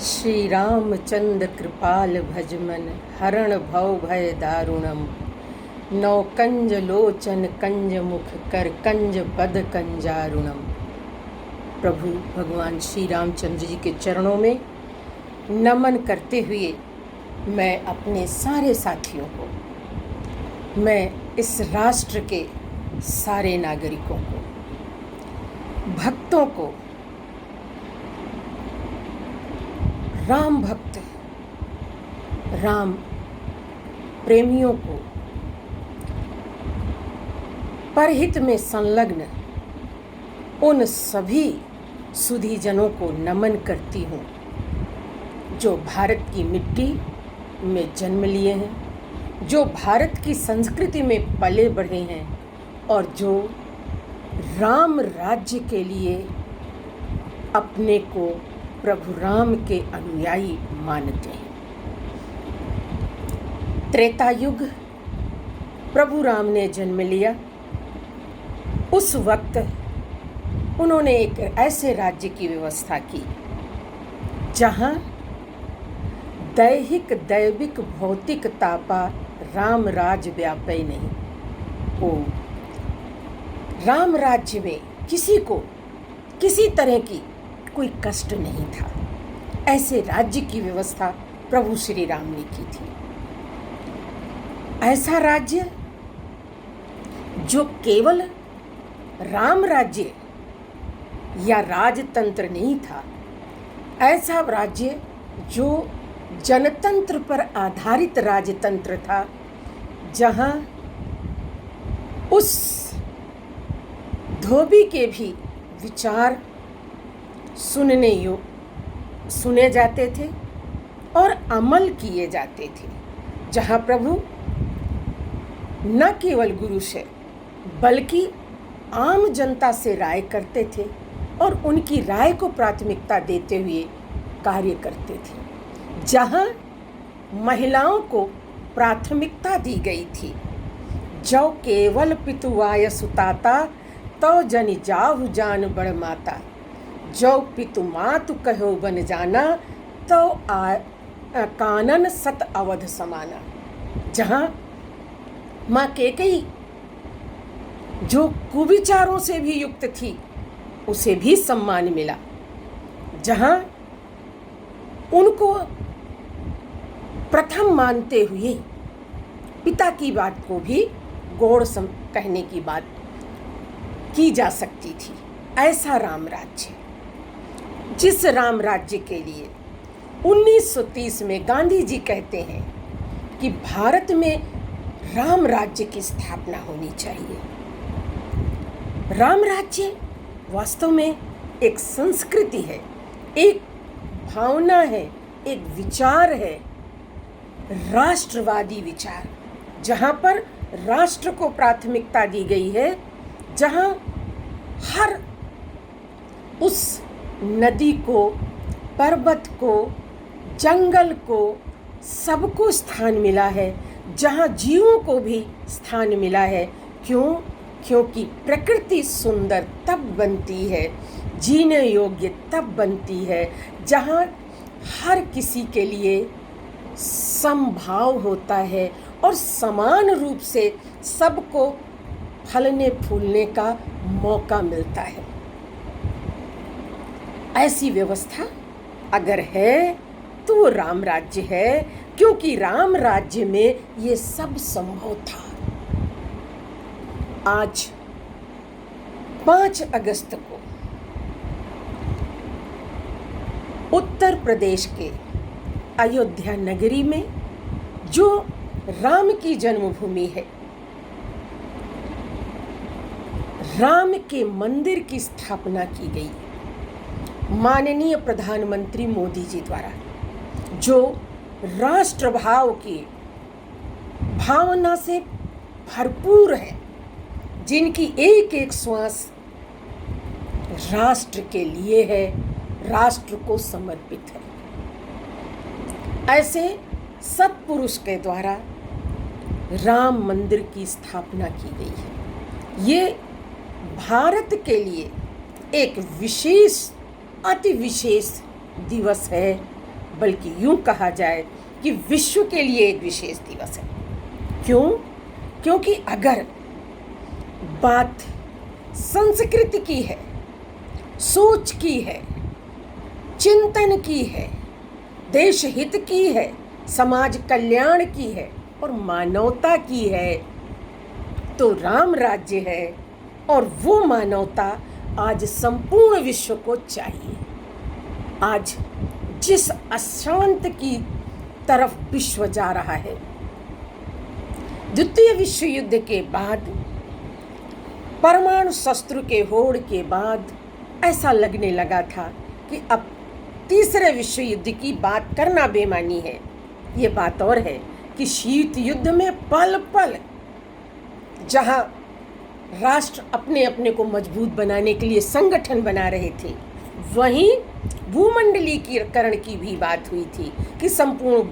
श्री रामचंद्र कृपाल भजमन हरण भव भय दारुणम। नौ कंज लोचन कंज मुख कर कंज पद कंजारुणम। प्रभु भगवान श्री रामचंद्र जी के चरणों में नमन करते हुए मैं अपने सारे साथियों को, मैं इस राष्ट्र के सारे नागरिकों को, भक्तों को, राम भक्त, राम प्रेमियों को, परहित में संलग्न उन सभी सुधीजनों को नमन करती हूँ जो भारत की मिट्टी में जन्म लिए हैं, जो भारत की संस्कृति में पले बढ़े हैं और जो राम राज्य के लिए अपने को प्रभु राम के अनुयायी मानते हैं। त्रेता युग प्रभु राम ने जन्म लिया। उस वक्त उन्होंने एक ऐसे राज्य की व्यवस्था की जहाँ दैहिक दैविक भौतिक तापा राम राज व्यापय नहीं। वो राम राज्य में किसी को किसी तरह की कोई कष्ट नहीं था। ऐसे राज्य की व्यवस्था प्रभु श्री राम ने की थी। ऐसा राज्य जो केवल राम राज्य या राजतंत्र नहीं था, ऐसा राज्य जो जनतंत्र पर आधारित राजतंत्र था, जहां उस धोबी के भी विचार सुने जाते थे और अमल किए जाते थे, जहाँ प्रभु न केवल गुरु से बल्कि आम जनता से राय करते थे और उनकी राय को प्राथमिकता देते हुए कार्य करते थे। जहाँ महिलाओं को प्राथमिकता दी गई थी, जो केवल पितुवाय सुताता तो जनि जाहु जान बड़ माता, जो पितु मातु कहो बन जाना तो कानन सत अवध समाना। जहाँ माँ कैकेयी जो कुविचारों से भी युक्त थी, उसे भी सम्मान मिला। जहाँ उनको प्रथम मानते हुए पिता की बात को भी गौड़ कहने की बात की जा सकती थी। ऐसा राम राज्य, जिस राम राज्य के लिए 1930 में गांधी जी कहते हैं कि भारत में राम राज्य की स्थापना होनी चाहिए। राम राज्य वास्तव में एक संस्कृति है, एक भावना है, एक विचार है, राष्ट्रवादी विचार, जहाँ पर राष्ट्र को प्राथमिकता दी गई है, जहाँ हर उस नदी को, पर्वत को, जंगल को, सबको स्थान मिला है, जहाँ जीवों को भी स्थान मिला है। क्यों? क्योंकि प्रकृति सुंदर तब बनती है, जीने योग्य तब बनती है, जहाँ हर किसी के लिए समभाव होता है और समान रूप से सबको फलने फूलने का मौका मिलता है। ऐसी व्यवस्था अगर है तो वो राम राज्य है, क्योंकि राम राज्य में ये सब संभव था। आज 5 अगस्त को उत्तर प्रदेश के अयोध्या नगरी में, जो राम की जन्मभूमि है, राम के मंदिर की स्थापना की गई माननीय प्रधानमंत्री मोदी जी द्वारा, जो राष्ट्रभाव की भावना से भरपूर है, जिनकी एक एक श्वास राष्ट्र के लिए है, राष्ट्र को समर्पित है। ऐसे सत्पुरुष के द्वारा राम मंदिर की स्थापना की गई है। ये भारत के लिए एक विशेष, अति विशेष दिवस है बल्कि यूं कहा जाए कि विश्व के लिए एक विशेष दिवस है। क्यों? क्योंकि अगर बात संस्कृति की है, सोच की है, चिंतन की है, देश हित की है, समाज कल्याण की है और मानवता की है, तो राम राज्य है। और वो मानवता आज संपूर्ण विश्व को चाहिए। आज जिस अशांत की तरफ विश्व जा रहा है, द्वितीय विश्व युद्ध के बाद, परमाणु शस्त्र के होड़ के बाद ऐसा लगने लगा था कि अब तीसरे विश्व युद्ध की बात करना बेमानी है। ये बात और है कि शीत युद्ध में पल पल जहां राष्ट्र अपने अपने को मजबूत बनाने के लिए संगठन बना रहे थे, वहीं भूमंडलीकरण की भी बात हुई थी कि संपूर्ण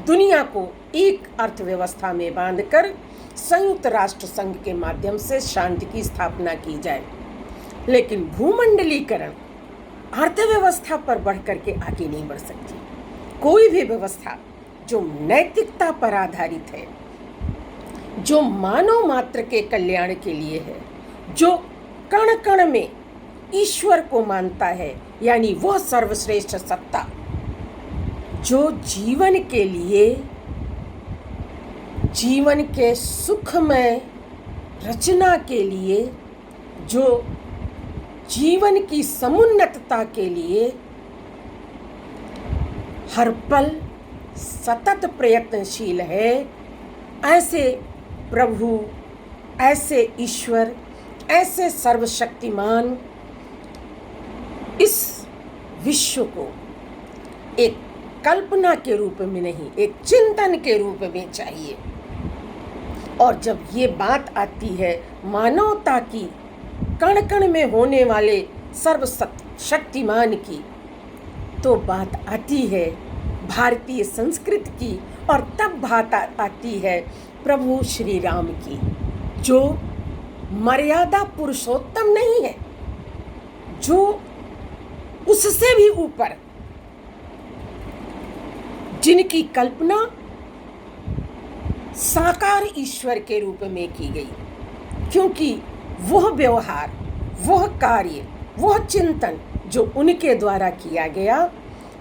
दुनिया को एक अर्थव्यवस्था में बांधकर संयुक्त राष्ट्र संघ के माध्यम से शांति की स्थापना की जाए। लेकिन भूमंडलीकरण अर्थव्यवस्था पर बढ़कर के आगे नहीं बढ़ सकती। कोई भी व्यवस्था जो नैतिकता पर आधारित है, जो मानव मात्र के कल्याण के लिए है, जो कण कण में ईश्वर को मानता है, यानी वह सर्वश्रेष्ठ सत्ता जो जीवन के लिए, जीवन के सुखमय रचना के लिए, जो जीवन की समुन्नतता के लिए हर पल सतत प्रयत्नशील है, ऐसे प्रभु, ऐसे ईश्वर, ऐसे सर्वशक्तिमान इस विश्व को एक कल्पना के रूप में नहीं, एक चिंतन के रूप में चाहिए। और जब ये बात आती है मानवता की, कण कण में होने वाले सर्वशक्तिमान की, तो बात आती है भारतीय संस्कृति की, और तब बात आती है प्रभु श्री राम की, जो मर्यादा पुरुषोत्तम नहीं है, जो उससे भी ऊपर, जिनकी कल्पना साकार ईश्वर के रूप में की गई, क्योंकि वह व्यवहार, वह कार्य, वह चिंतन जो उनके द्वारा किया गया,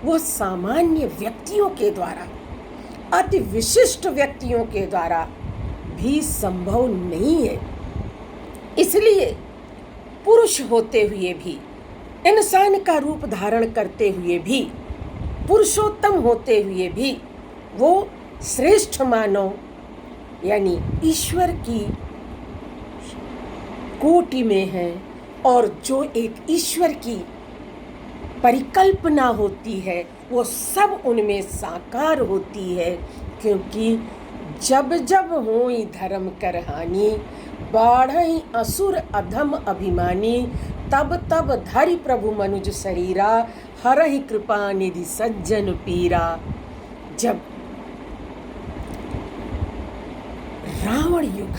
वह सामान्य व्यक्तियों के द्वारा, अति विशिष्ट व्यक्तियों के द्वारा भी संभव नहीं है। इसलिए पुरुष होते हुए भी, इंसान का रूप धारण करते हुए भी, पुरुषोत्तम होते हुए भी, वो श्रेष्ठ मानव यानी ईश्वर की कोटि में है। और जो एक ईश्वर की परिकल्पना होती है, वो सब उनमें साकार होती है। क्योंकि जब जब होई धर्म कर हानि, बाढ़ई असुर अधम अभिमानी, तब तब धरि प्रभु मनुज शरीरा, हरहि कृपा निधि सज्जन पीरा। जब रावण युग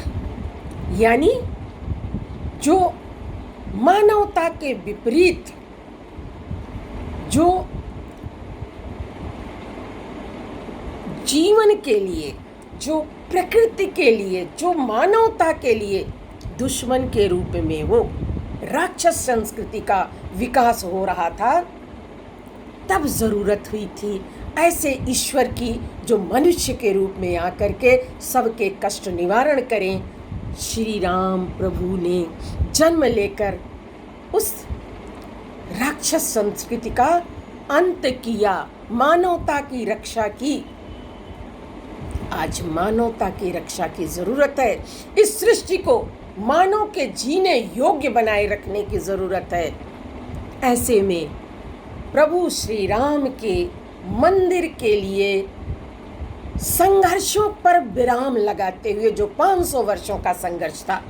यानी जो मानवता के विपरीत, जो जीवन के लिए, जो प्रकृति के लिए, जो मानवता के लिए दुश्मन के रूप में वो राक्षस संस्कृति का विकास हो रहा था, तब जरूरत हुई थी ऐसे ईश्वर की जो मनुष्य के रूप में आकर के सबके कष्ट निवारण करें। श्री राम प्रभु ने जन्म लेकर उस राक्षस संस्कृति का अंत किया, मानवता की रक्षा की। आज मानवता की रक्षा की जरूरत है। इस सृष्टि को मानव के जीने योग्य बनाए रखने की जरूरत है। ऐसे में प्रभु श्री राम के मंदिर के लिए संघर्षों पर विराम लगाते हुए, जो 500 वर्षों का संघर्ष था,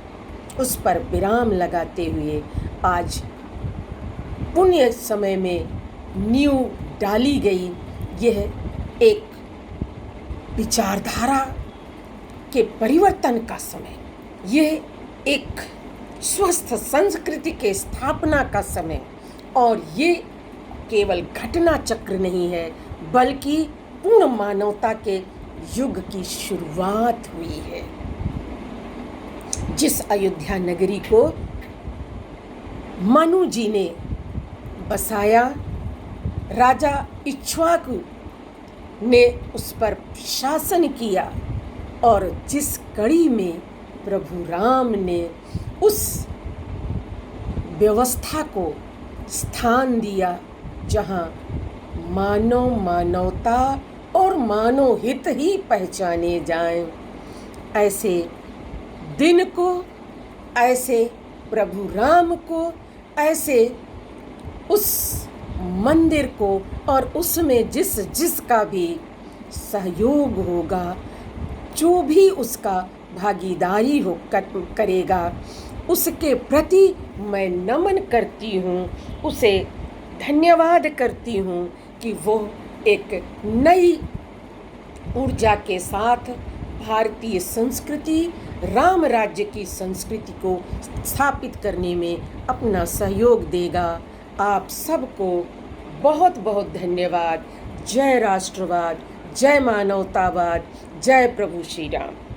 उस पर विराम लगाते हुए आज पुण्य समय में नींव डाली गई। यह एक विचारधारा के परिवर्तन का समय, यह एक स्वस्थ संस्कृति के स्थापना का समय, और ये केवल घटना चक्र नहीं है, बल्कि पूर्ण मानवता के युग की शुरुआत हुई है। जिस अयोध्या नगरी को मनु जी ने बसाया, राजा इक्ष्वाकु ने उस पर शासन किया, और जिस कड़ी में प्रभु राम ने उस व्यवस्था को स्थान दिया जहाँ मानव मानवता और मानव हित ही पहचाने जाएं, ऐसे दिन को, ऐसे प्रभु राम को, ऐसे उस मंदिर को और उसमें जिसका भी सहयोग होगा, जो भी उसका भागीदारी करेगा, उसके प्रति मैं नमन करती हूँ, उसे धन्यवाद करती हूँ कि वो एक नई ऊर्जा के साथ भारतीय संस्कृति, राम राज्य की संस्कृति को स्थापित करने में अपना सहयोग देगा। आप सबको बहुत बहुत धन्यवाद। जय राष्ट्रवाद, जय मानवतावाद, जय प्रभु श्री राम।